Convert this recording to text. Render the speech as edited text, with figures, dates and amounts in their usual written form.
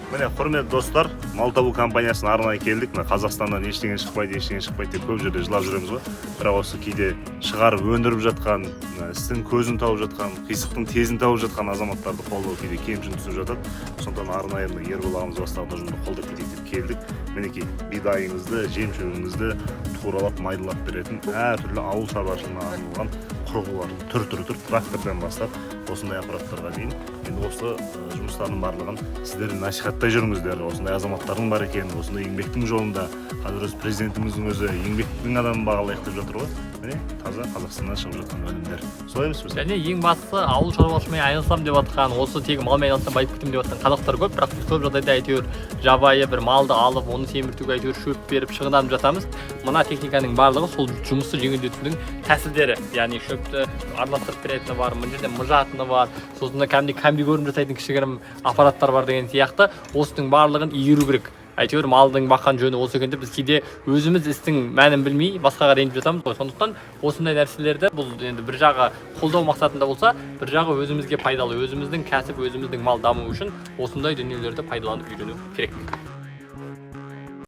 Міне, құрметті достар, мал табу компаниясына арнайы келдік. Мына Қазақстаннан ештеңе шықпайды деп көп жерде жылап жүреміз ғой. Бірақ осы кейде шығарып өндіріп жатқан, істің көзін тауып жатқан, қисықтың тезін тауып жатқан азаматтарды қолдау кейде кемшін түсіп жатады. Сондықтан арнайы Ербол ағамыз бастаған ұжымды қолдап кетейік деп келдік. Мінекей бидайыңызды, жем-шөбіңізді туралап, майдалап беретін әртүрлі ауыл шаруашылығына арналған құрылғылардың түр трактордан бастап осындай аппараттарға дейін. Енді осы жұмыстардың барлығын сіздерді насихаттай жүріңіздер. Осындай азаматтардың бар екенін, осындай еңбектің жолында қазір өз президентіміздің өзі еңбектің адамын бағалайық деп жатыр ғой. Міне, таза Қазақстаннан шығып жатқан өнімдер. Солай емес пе? Және ең бастысы ауыл шаруашылығымен айналысамын деп жатқан, осы тек малмен айналысам байып кетемін деп жатқан қазақтар көп, бірақ біз көп жағдайда әйтеуір жабайы бір малды алып, оны семіртуге әйтеуір шөп беріп шығынданып жатамыз. Мына техниканың барлығы сол жұмысты жеңілдетудің тәсілдері. Яғни шөпті араластырып беретіні бар, мына жерде мұжатыны бар, сосын кәмби көрініп жасайтын кішігірім аппараттар бар деген сияқты. Осының барлығын игеру керек. Әйтеуір малдың баққан жөні осы екен деп біз кейде өзіміз істің мәнін білмей басқаға ренжіп жатамыз ғой. Сондықтан осындай нәрселерді бұл енді бір жағы қолдау мақсатында болса, бір жағы өзімізге пайдалы, өзіміздің кәсіп, өзіміздің мал дамуы үшін осындай дүниелерді пайдаланып үйрену керек.